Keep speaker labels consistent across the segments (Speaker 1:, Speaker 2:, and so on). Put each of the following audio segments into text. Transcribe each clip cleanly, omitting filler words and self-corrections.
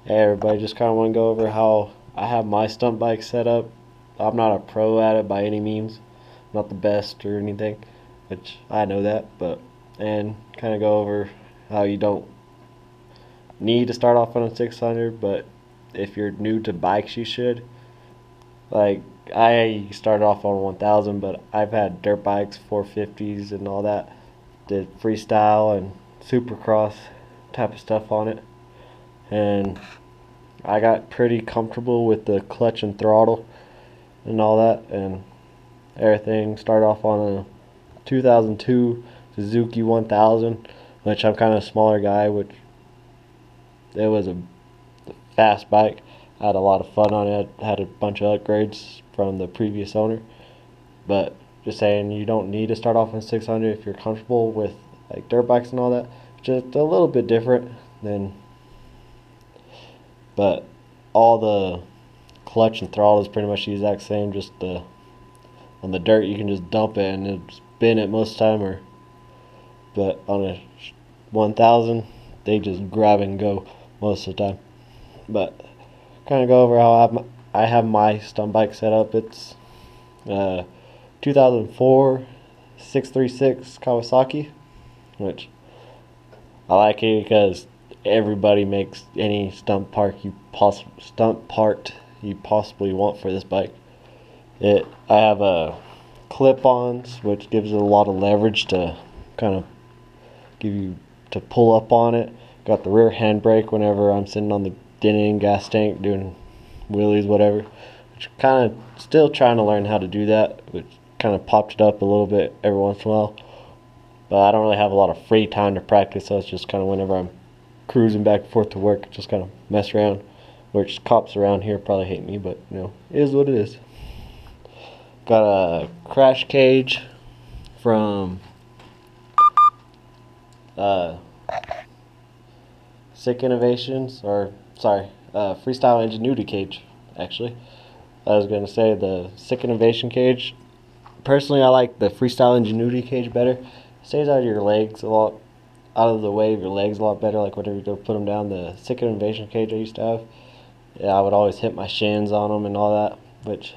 Speaker 1: Hey everybody, just kind of want to go over how I have my stunt bike set up. I'm not a pro at it by any means, not the best or anything, which I know that, but and kind of go over how you don't need to start off on a 600, but if you're new to bikes, you should. Like I started off on 1000, but I've had dirt bikes, 450s, and all that. Did freestyle and supercross type of stuff on it, and I got pretty comfortable with the clutch and throttle and all that, and everything. Started off on a 2002 Suzuki 1000, which I'm kind of a smaller guy, which it was a fast bike. I had a lot of fun on it. I had a bunch of upgrades from the previous owner, but just saying, you don't need to start off on 600 if you're comfortable with like dirt bikes and all that. Just a little bit different than, but all the clutch and throttle is pretty much the exact same. Just on the dirt you can just dump it and it's spin it most of the time, or but on a 1000 they just grab and go most of the time. But kind of go over how I have my stunt bike set up. It's 2004 636 Kawasaki, which I like it because everybody makes any stunt part you possibly want for this bike. I have a clip-ons, which gives it a lot of leverage to kind of give you to pull up on it. Got the rear handbrake whenever I'm sitting on the denning gas tank doing wheelies, whatever. Which kind of still trying to learn how to do that, which kind of popped it up a little bit every once in a while. But I don't really have a lot of free time to practice, so it's just kind of whenever I'm cruising back and forth to work, just kind of mess around. Which cops around here probably hate me, but you know, it is what it is. Got a crash cage from uh, Sick Innovations, or sorry, Freestyle Ingenuity cage. Actually, I was gonna say the Sick Innovation cage. Personally, I like the Freestyle Ingenuity cage better. It stays out of your legs a lot, out of the way of your legs a lot better. Like whenever you go put them down, the Sick Innovation cage I used to have, yeah, I would always hit my shins on them and all that. Which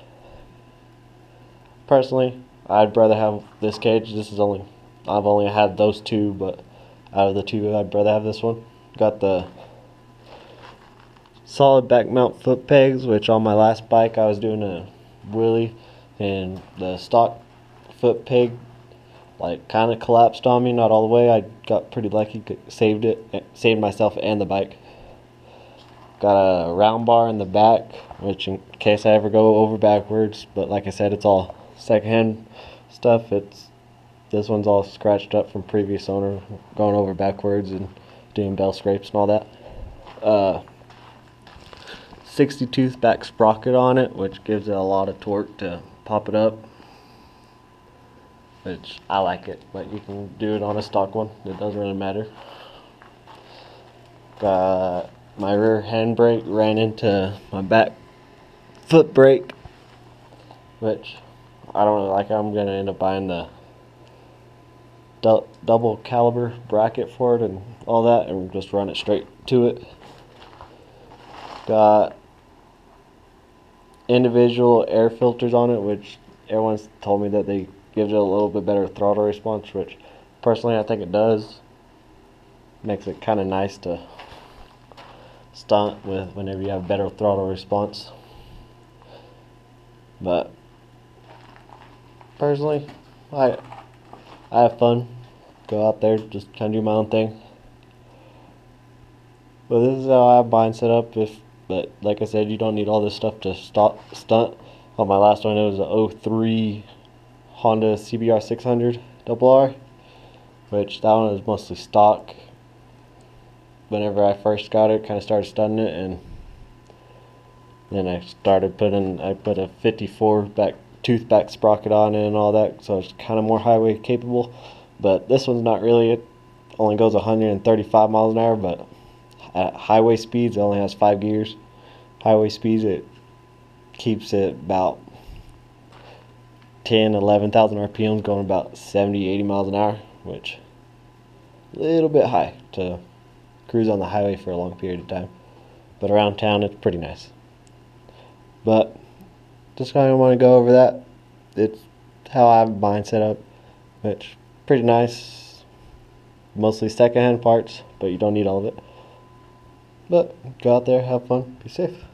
Speaker 1: personally, I'd rather have this cage. I've only had those two, but out of the two, I'd rather have this one. Got the solid back mount foot pegs, which on my last bike I was doing a wheelie and the stock foot peg like kind of collapsed on me, not all the way. I got pretty lucky, saved myself and the bike. Got a round bar in the back, which in case I ever go over backwards, but like I said, it's all secondhand stuff. This one's all scratched up from previous owner going over backwards and doing bell scrapes and all that. 60 tooth back sprocket on it, which gives it a lot of torque to pop it up, which I like it, but you can do it on a stock one, it doesn't really matter. Got my rear handbrake ran into my back foot brake, which I don't really like. I'm gonna end up buying the double caliber bracket for it and all that, and just run it straight to it. Got individual air filters on it, which everyone's told me that they give it a little bit better throttle response, which personally I think it does. Makes it kind of nice to stunt with whenever you have better throttle response. But personally, I have fun. Go out there, just kind of do my own thing. But this is how I have mine set up. But like I said, you don't need all this stuff to stunt. On my last one, it was a 03 Honda CBR 600 RR, which that one is mostly stock. Whenever I first got it, kind of started stunting it, and then I put a 54 tooth back sprocket on it and all that, so it's kind of more highway capable. But this one's not really. It only goes 135 miles an hour, but at highway speeds it only has 5 gears. Highway speeds it keeps it about 11,000 RPMs, going about 70-80 miles an hour, which a little bit high to cruise on the highway for a long period of time. but around town it's pretty nice. But just kind of want to go over that. It's how I have mine set up, which pretty nice. Mostly secondhand parts, but you don't need all of it. But go out there, have fun, be safe.